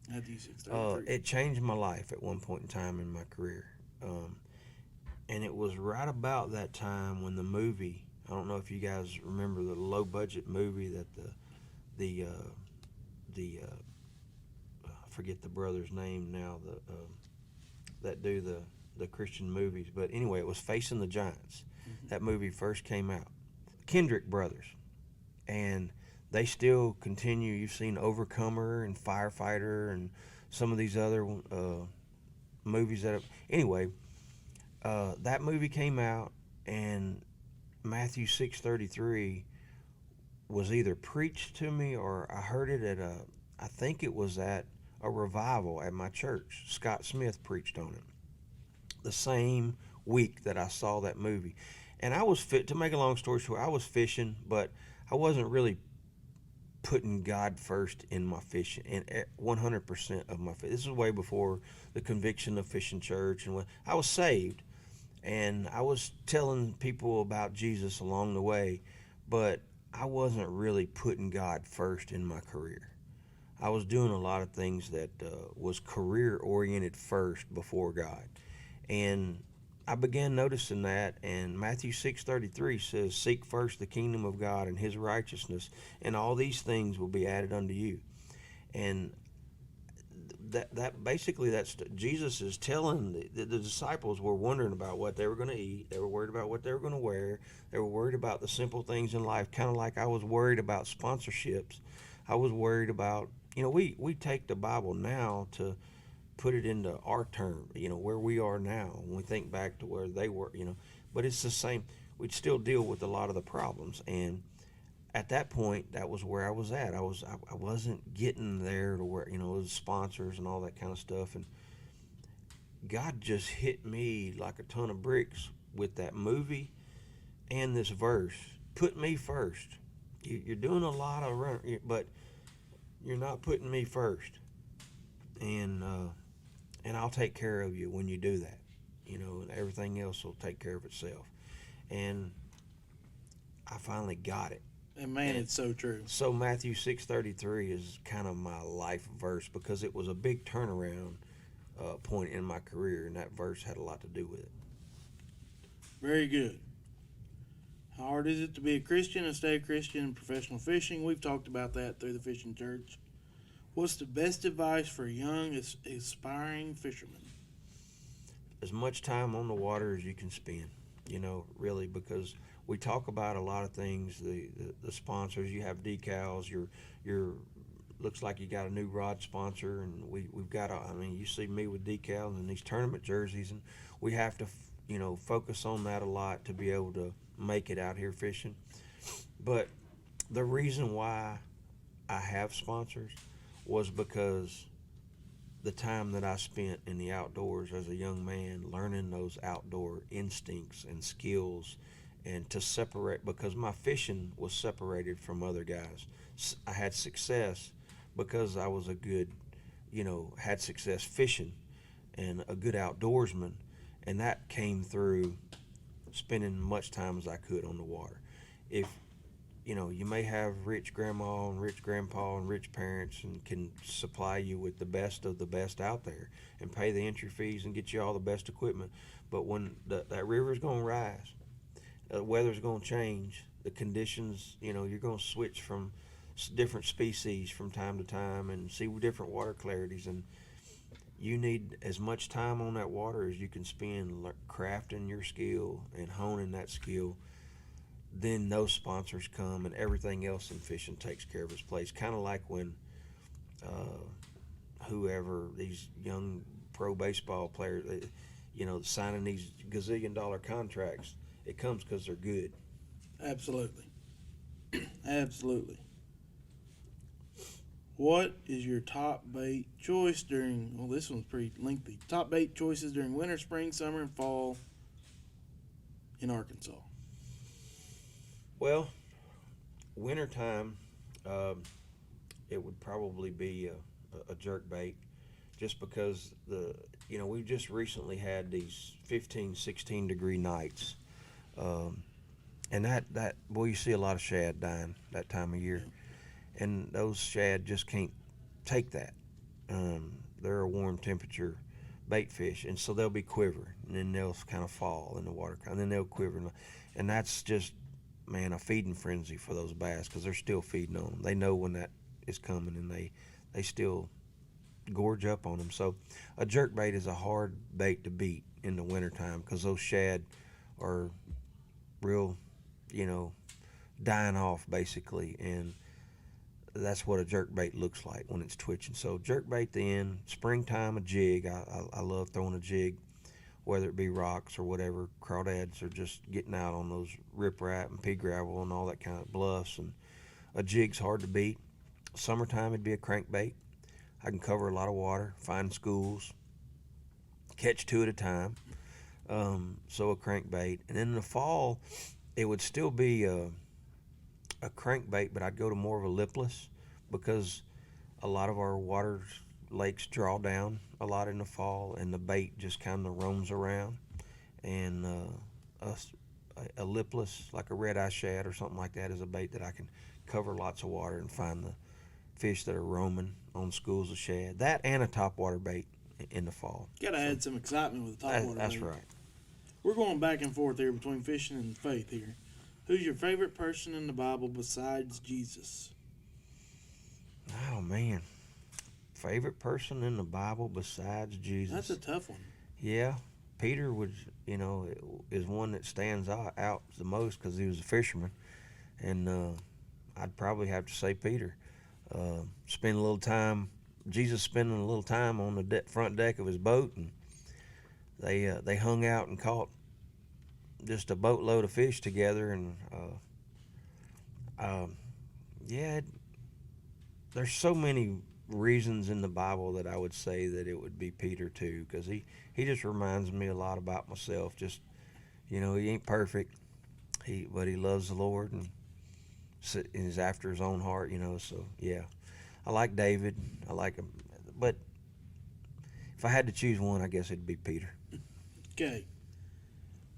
A: Matthew 6:33.
B: It changed my life at one point in time in my career. And it was right about that time when the movie, I don't know if you guys remember the low budget movie that I forget the brother's name now, that do the Christian movies, but anyway, it was Facing the Giants. Mm-hmm. That movie first came out. Kendrick brothers, and they still continue. You've seen Overcomer and Firefighter and some of these other movies that have, anyway, that movie came out, and Matthew 6:33 was either preached to me or I heard it I think it was at a revival at my church. Scott Smith preached on it the same week that I saw that movie. And I was to make a long story short, I was fishing, but I wasn't really putting God first in my fishing, and 100% of my fishing. This is way before the conviction of Fishing Church, and when I was saved, and I was telling people about Jesus along the way, but I wasn't really putting God first in my career. I was doing a lot of things that was career oriented first before God, and I began noticing that, and Matthew 6:33 says, "Seek first the kingdom of God and His righteousness, and all these things will be added unto you." And that basically that's Jesus is telling the disciples were wondering about what they were going to eat. They were worried about what they were going to wear. They were worried about the simple things in life, kind of like I was worried about sponsorships. I was worried about, we take the Bible now to put it into our term, where we are now. When we think back to where they were, but it's the same. We'd still deal with a lot of the problems. And at that point, that was where I was at. I wasn't getting there to where, it was sponsors and all that kind of stuff. And God just hit me like a ton of bricks with that movie and this verse. Put me first. You're doing a lot of run, but you're not putting me first. And I'll take care of you when you do that. And everything else will take care of itself. And I finally got it.
A: And man, it's so true.
B: So Matthew 6:33 is kind of my life verse because it was a big turnaround point in my career, and that verse had a lot to do with it.
A: Very good. How hard is it to be a Christian and stay a Christian in professional fishing? We've talked about that through the Fishing Church. What's the best advice for young aspiring fishermen?
B: As much time on the water as you can spend, really, because we talk about a lot of things, the sponsors. You have decals, your looks like you got a new rod sponsor, and we've got you see me with decals and these tournament jerseys, and we have to focus on that a lot to be able to make it out here fishing. But the reason why I have sponsors was because the time that I spent in the outdoors as a young man, learning those outdoor instincts and skills, and to separate, because my fishing was separated from other guys. I had success because I was a good, had success fishing and a good outdoorsman, and that came through spending much time as I could on the water. If you may have rich grandma and rich grandpa and rich parents and can supply you with the best of the best out there and pay the entry fees and get you all the best equipment. But when that river's going to rise, the weather's going to change, the conditions, you're going to switch from different species from time to time and see different water clarities. And you need as much time on that water as you can spend crafting your skill and honing that skill. Then those sponsors come and everything else in fishing takes care of its place. Kind of like when whoever, these young pro baseball players, signing these gazillion-dollar contracts, it comes because they're good.
A: Absolutely. Absolutely. What is your top bait choice during, this one's pretty lengthy. Top bait choices during winter, spring, summer, and fall in Arkansas?
B: Well, wintertime, it would probably be a jerk bait, just because we just recently had these 15, 16 degree nights, and that boy, you see a lot of shad dying that time of year, and those shad just can't take that. They're a warm temperature bait fish, and so they'll be quivering, and then they'll kind of fall in the water, and then they'll quiver, and that's just, man, a feeding frenzy for those bass, because they're still feeding on them. They know when that is coming, and they still gorge up on them. So a jerk bait is a hard bait to beat in the wintertime, because those shad are real, dying off basically, and that's what a jerk bait looks like when it's twitching. So jerk bait then, springtime, a jig. I love throwing a jig, whether it be rocks or whatever, crawdads, or just getting out on those riprap and pea gravel and all that kind of bluffs. And a jig's hard to beat. Summertime, it'd be a crankbait. I can cover a lot of water, find schools, catch two at a time. So a crankbait. And then in the fall, it would still be a crankbait, but I'd go to more of a lipless, because a lot of our water lakes draw down a lot in the fall, and the bait just kind of roams around. And a lipless, like a red-eye shad or something like that, is a bait that I can cover lots of water and find the fish that are roaming on schools of shad. That and a topwater bait in the fall.
A: Got to add some excitement with the topwater bait.
B: That's right.
A: We're going back and forth here between fishing and faith here. Who's your favorite person in the Bible besides Jesus?
B: Oh man, favorite person in the Bible besides Jesus?
A: That's a tough one.
B: Yeah, Peter was, is one that stands out the most because he was a fisherman, and I'd probably have to say Peter. Spend a little time, Jesus spending a little time on the front deck of his boat, and they hung out and caught just a boatload of fish together, and yeah, there's so many reasons in the Bible that I would say that it would be Peter too, because he just reminds me a lot about myself. Just he ain't perfect, but he loves the Lord and is after his own heart. So yeah, I like David. I like him, but if I had to choose one, I guess it'd be Peter.
A: Okay.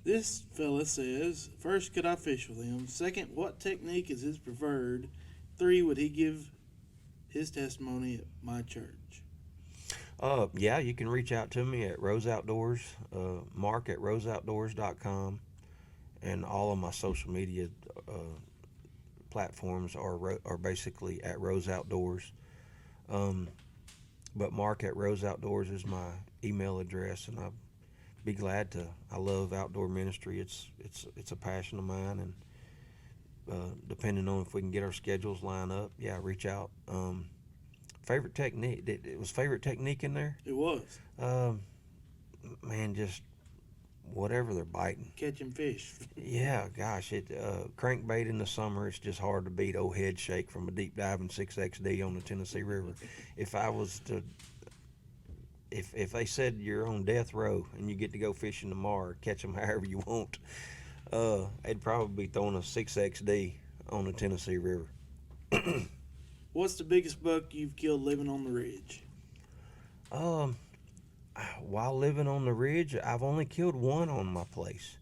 A: This fella says, first, could I fish with him? Second, what technique is his preferred? 3, would he give his testimony at my church?
B: Yeah, you can reach out to me at Rose Outdoors, Mark at roseoutdoors.com, and all of my social media platforms are basically at Rose Outdoors. But Mark at Rose Outdoors is my email address, and I'd be glad to. I love outdoor ministry. It's a passion of mine, and depending on if we can get our schedules lined up, yeah, reach out. Favorite technique? It was favorite technique in there?
A: It was.
B: Man, just whatever they're biting.
A: Catching fish.
B: Yeah, gosh, crankbait in the summer, it's just hard to beat old head shake from a deep diving 6XD on the Tennessee River. If I was to, if they said you're on death row and you get to go fishing tomorrow, catch them however you want, they'd probably be throwing a 6XD on the Tennessee River.
A: What's the biggest buck you've killed living on the ridge?
B: While living on the ridge, I've only killed one on my place.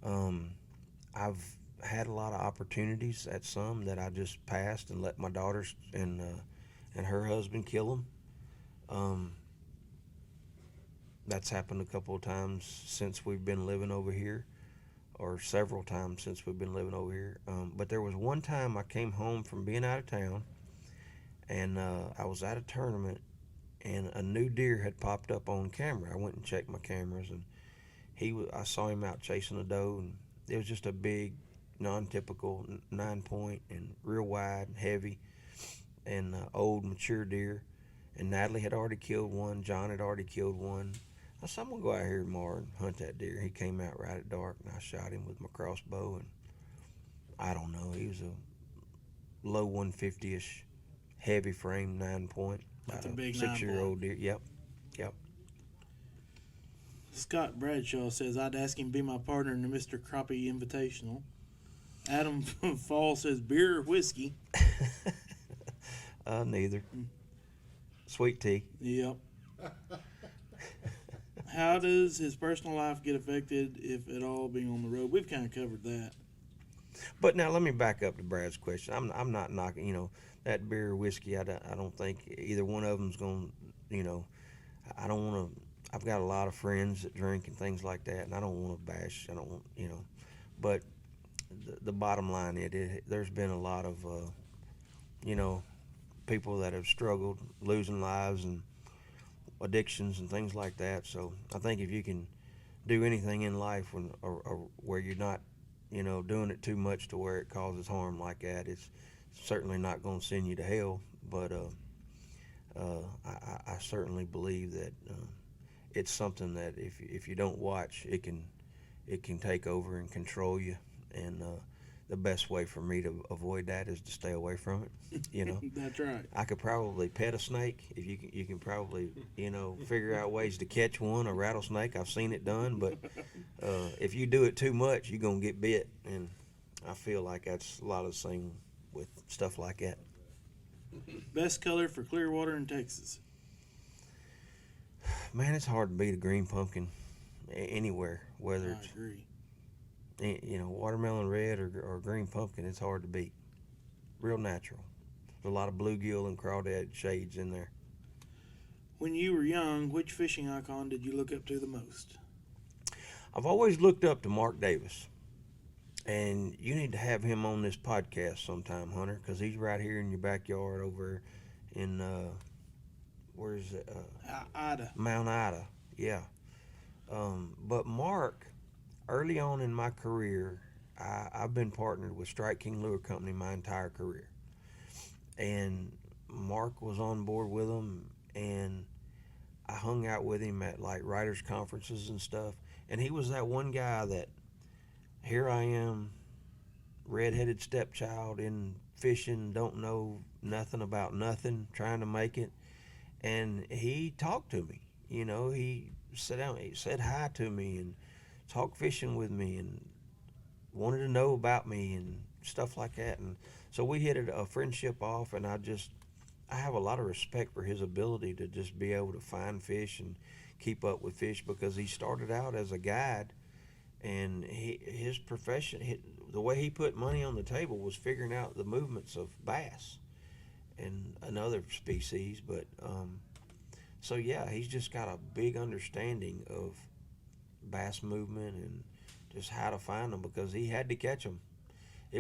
B: I've had a lot of opportunities at some that I just passed and let my daughters and her husband kill them. That's happened a couple of times since we've been living over here, or several times since we've been living over here. But there was one time I came home from being out of town, and I was at a tournament, and a new deer had popped up on camera. I went and checked my cameras, and I saw him out chasing a doe, and it was just a big, non-typical 9-point and real wide and heavy, and old mature deer. And Natalie had already killed one. John had already killed one. I said, I'm gonna go out here tomorrow and hunt that deer. He came out right at dark, and I shot him with my crossbow, and I don't know, he was a low 150-ish, heavy frame 9-point.
A: That's a big
B: 6-year-old deer. Yep.
A: Scott Bradshaw says, I'd ask him to be my partner in the Mr. Crappie Invitational. Adam Fall says, beer or whiskey?
B: Neither. Sweet tea.
A: Yep. How does his personal life get affected, if at all, being on the road? We've kind of covered that.
B: But now let me back up to Brad's question. I'm not knocking, that beer or whiskey. I don't think either one of them's going to, I don't want to. I've got a lot of friends that drink and things like that, and I don't want to bash. I don't want, But the bottom line, there's been a lot of, people that have struggled, losing lives and addictions and things like that. So I think if you can do anything in life or where you're not, doing it too much to where it causes harm like that, it's certainly not going to send you to hell. But I certainly believe that it's something that if you don't watch, it can take over and control you. And the best way for me to avoid that is to stay away from it.
A: That's right.
B: I could probably pet a snake. If you can probably figure out ways to catch one, a rattlesnake. I've seen it done, but if you do it too much, you're gonna get bit. And I feel like that's a lot of the same with stuff like that.
A: Best color for Clearwater in Texas?
B: Man, it's hard to beat a green pumpkin anywhere, whether
A: I agree.
B: it's watermelon red or green pumpkin. It's hard to beat. Real natural. There's a lot of bluegill and crawdad shades in there.
A: When you were young, which fishing icon did you look up to the most?
B: I've always looked up to Mark Davis, and you need to have him on this podcast sometime, Hunter, because he's right here in your backyard over in where is it?
A: Ida.
B: Mount Ida. Yeah. But Mark, early on in my career, I've been partnered with Strike King Lure Company my entire career, and Mark was on board with them, and I hung out with him at like writers conferences and stuff, and he was that one guy that here I am, redheaded stepchild in fishing, don't know nothing about nothing, trying to make it, and he talked to me. He sat down, he said hi to me, and talked fishing with me, and wanted to know about me and stuff like that. And so we hit a friendship off, and I have a lot of respect for his ability to just be able to find fish and keep up with fish, because he started out as a guide, and his profession, the way he put money on the table was figuring out the movements of bass and another species. But so yeah, he's just got a big understanding of bass movement and just how to find them, because he had to catch them. He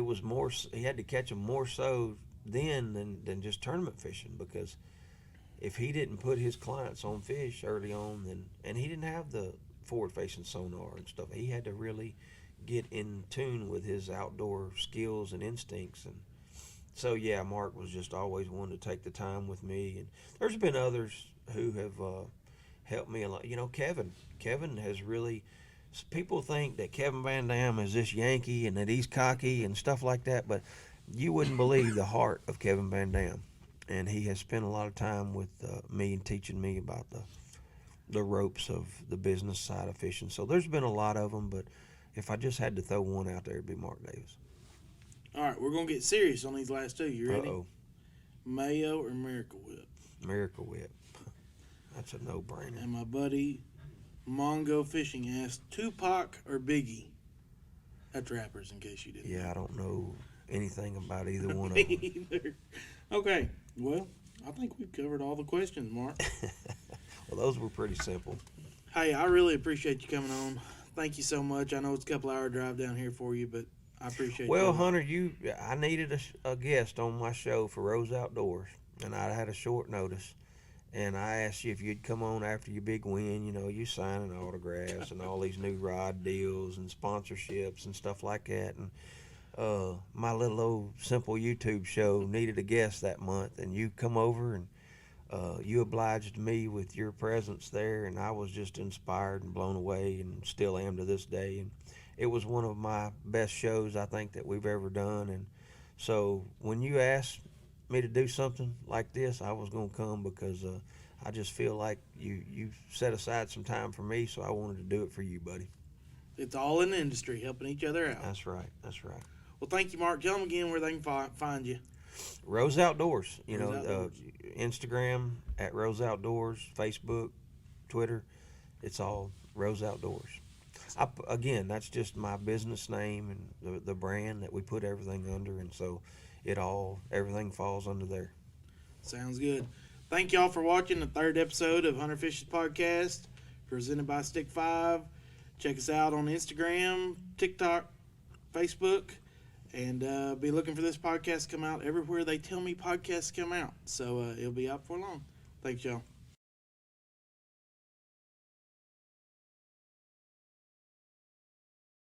B: had to catch them more so then than just tournament fishing, because if he didn't put his clients on fish early on, and he didn't have the forward facing sonar and stuff, he had to really get in tune with his outdoor skills and instincts. And so yeah, Mark was just always one to take the time with me. And there's been others who have helped me a lot. Kevin has really, people think that Kevin Van Dam is this Yankee and that he's cocky and stuff like that, but you wouldn't believe the heart of Kevin Van Dam. And he has spent a lot of time with me and teaching me about the ropes of the business side of fishing. So there's been a lot of them, but if I just had to throw one out there, it'd be Mark Davis.
A: All right, we're going to get serious on these last two. You ready?
B: Uh-oh.
A: Mayo or Miracle Whip?
B: Miracle Whip. That's a no-brainer.
A: And my buddy Mongo Fishing asked, Tupac or Biggie? That's rappers, in case you didn't know.
B: I don't know anything about either one of them.
A: Either. Okay, well, I think we've covered all the questions, Mark.
B: Well, those were pretty simple.
A: Hey, I really appreciate you coming on. Thank you so much. I know it's a couple-hour drive down here for you, but I appreciate
B: Well,
A: you.
B: Hunter, I needed a guest on my show for Rose Outdoors, and I had a short notice. And I asked you if you'd come on after your big win. You signing autographs and all these new rod deals and sponsorships and stuff like that. And my little old simple YouTube show needed a guest that month, and you come over and you obliged me with your presence there, and I was just inspired and blown away, and still am to this day. And it was one of my best shows I think that we've ever done. And so when you asked me to do something like this, I was going to come, because I just feel like you set aside some time for me, so I wanted to do it for you, buddy.
A: It's all in the industry, helping each other out.
B: That's right.
A: Well, thank you, Mark. Tell them again where they can find you.
B: Rose Outdoors,
A: Rose Outdoors.
B: Instagram at Rose Outdoors, Facebook, Twitter, it's all Rose Outdoors. Again, that's just my business name and the brand that we put everything under, and so everything falls under there.
A: Sounds good. Thank y'all for watching the third episode of Hunter Fishes Podcast, presented by Stick 5. Check us out on Instagram, TikTok, Facebook, and be looking for this podcast to come out everywhere they tell me podcasts come out. So it'll be out for long. Thanks, y'all.